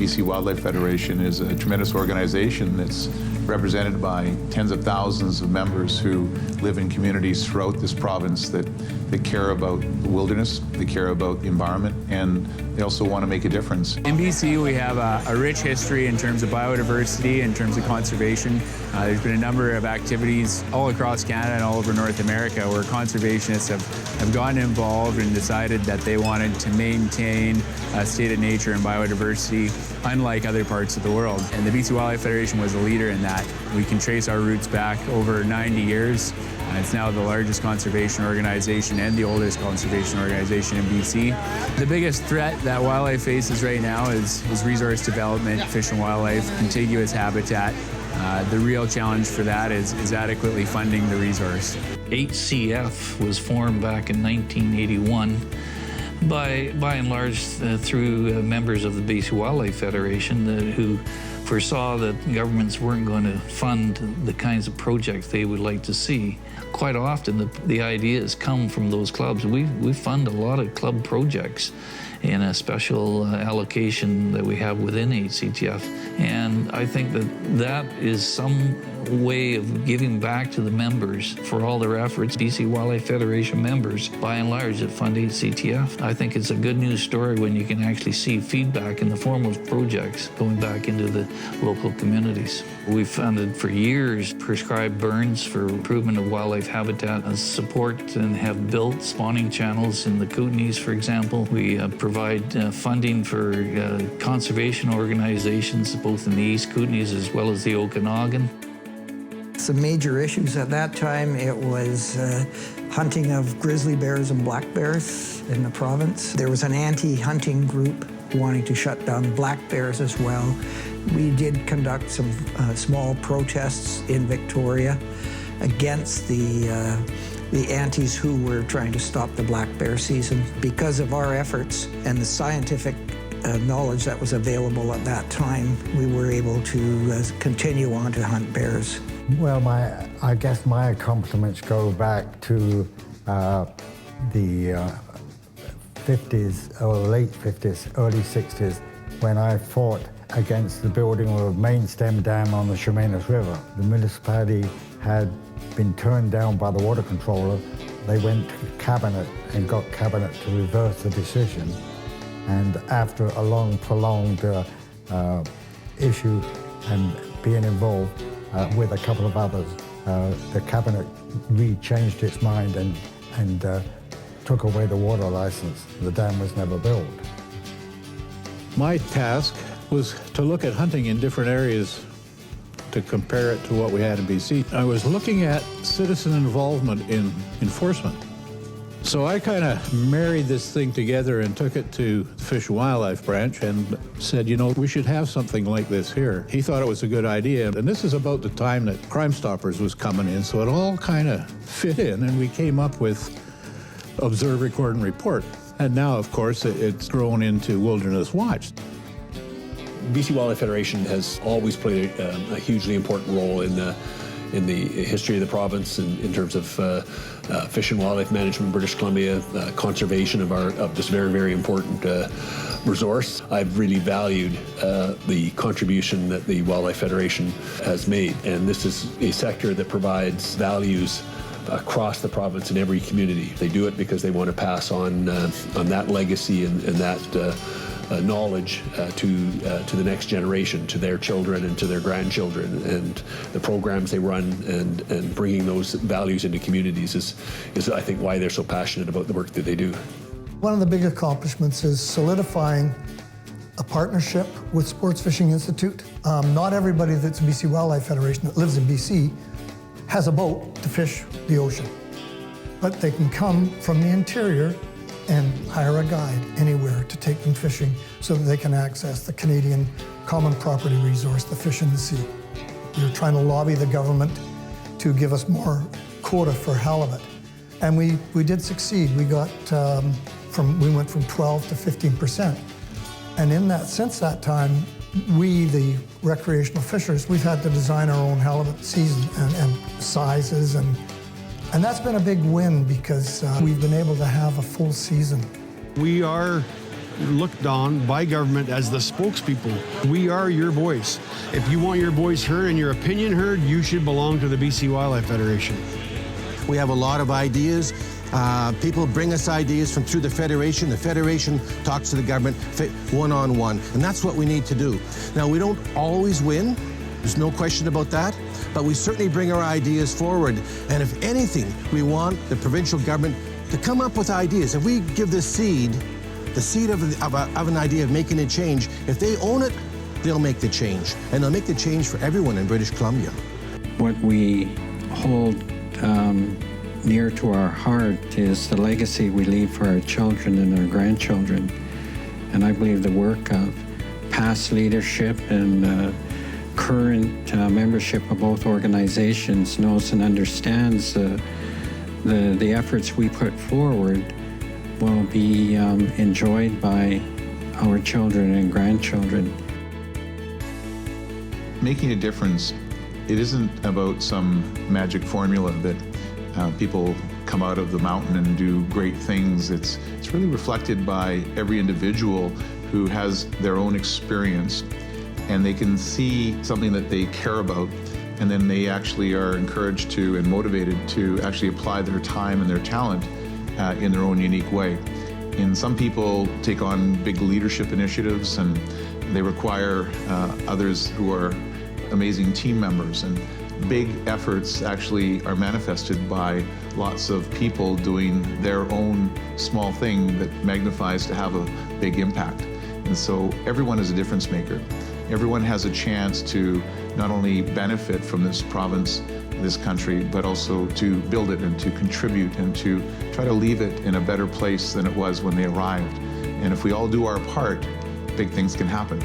BC Wildlife Federation is a tremendous organization that's represented by tens of thousands of members who live in communities throughout this province that care about the wilderness, they care about the environment, and they also want to make a difference. In BC, we have a rich history in terms of biodiversity, in terms of conservation. There's been a number of activities all across Canada and all over North America where conservationists have gotten involved and decided that they wanted to maintain a state of nature and biodiversity unlike other parts of the world. And the BC Wildlife Federation was a leader in that. We can trace our roots back over 90 years. It's now the largest conservation organization and the oldest conservation organization in BC. The biggest threat that wildlife faces right now is resource development, fish and wildlife, contiguous habitat. The real challenge for that is adequately funding the resource. HCF was formed back in 1981 by and large through members of the BC Wildlife Federation who foresaw that governments weren't going to fund the kinds of projects they would like to see. Quite often the ideas come from those clubs. We fund a lot of club projects in a special allocation that we have within HCTF. And I think that is some way of giving back to the members for all their efforts. BC Wildlife Federation members, by and large, that fund HCTF. I think it's a good news story when you can actually see feedback in the form of projects going back into the local communities. We've funded for years prescribed burns for improvement of wildlife habitat and support, and have built spawning channels in the Kootenays, for example. We provide funding for conservation organizations both in the East Kootenays as well as the Okanagan. Some major issues at that time, it was hunting of grizzly bears and black bears in the province. There was an anti-hunting group wanting to shut down black bears as well. We did conduct some small protests in Victoria against the antis who were trying to stop the black bear season. Because of our efforts and the scientific knowledge that was available at that time, we were able to continue on to hunt bears. Well, I guess my accomplishments go back to the 50s, or late 50s, early 60s, when I fought against the building of a main stem dam on the Chemainus River. The municipality had been turned down by the water controller. They went to Cabinet and got Cabinet to reverse the decision. And after a long, prolonged issue and being involved with a couple of others, the Cabinet changed its mind and took away the water license. The dam was never built. My task was to look at hunting in different areas to compare it to what we had in BC. I was looking at citizen involvement in enforcement. So I kind of married this thing together and took it to the Fish and Wildlife branch and said, you know, we should have something like this here. He thought it was a good idea. And this is about the time that Crime Stoppers was coming in, so it all kind of fit in, and we came up with Observe, Record, and Report. And now, of course, it's grown into Wilderness Watch. BC Wildlife Federation has always played a hugely important role in the history of the province in terms of fish and wildlife management in British Columbia, conservation of this very, very important resource. I've really valued the contribution that the Wildlife Federation has made, and this is a sector that provides values across the province in every community. They do it because they want to pass on that legacy and that knowledge to the next generation, to their children and to their grandchildren. And the programs they run and bringing those values into communities is I think why they're so passionate about the work that they do. One of the big accomplishments is solidifying a partnership with Sports Fishing Institute. Not everybody that's in BC Wildlife Federation that lives in BC has a boat to fish the ocean, but they can come from the interior and hire a guide anywhere to take them fishing so that they can access the Canadian common property resource, the fish in the sea. We're trying to lobby the government to give us more quota for halibut. And we did succeed. We got we went from 12 to 15%. And since that time, we, the recreational fishers, we've had to design our own halibut season and sizes, and that's been a big win because we've been able to have a full season. We are looked on by government as the spokespeople. We are your voice. If you want your voice heard and your opinion heard, you should belong to the BC Wildlife Federation. We have a lot of ideas. People bring us ideas from through the Federation. The Federation talks to the government one-on-one, and that's what we need to do. Now, we don't always win. There's no question about that, but we certainly bring our ideas forward. And if anything, we want the provincial government to come up with ideas. If we give the seed of an idea of making a change, if they own it, they'll make the change. And they'll make the change for everyone in British Columbia. What we hold near to our heart is the legacy we leave for our children and our grandchildren. And I believe the work of past leadership and current membership of both organizations knows and understands the efforts we put forward will be enjoyed by our children and grandchildren. Making a difference, it isn't about some magic formula that people come out of the mountain and do great things. It's really reflected by every individual who has their own experience, and they can see something that they care about, and then they actually are encouraged to and motivated to actually apply their time and their talent in their own unique way. And some people take on big leadership initiatives, and they require others who are amazing team members. And big efforts actually are manifested by lots of people doing their own small thing that magnifies to have a big impact. And so everyone is a difference maker. Everyone has a chance to not only benefit from this province, this country, but also to build it and to contribute and to try to leave it in a better place than it was when they arrived. And if we all do our part, big things can happen.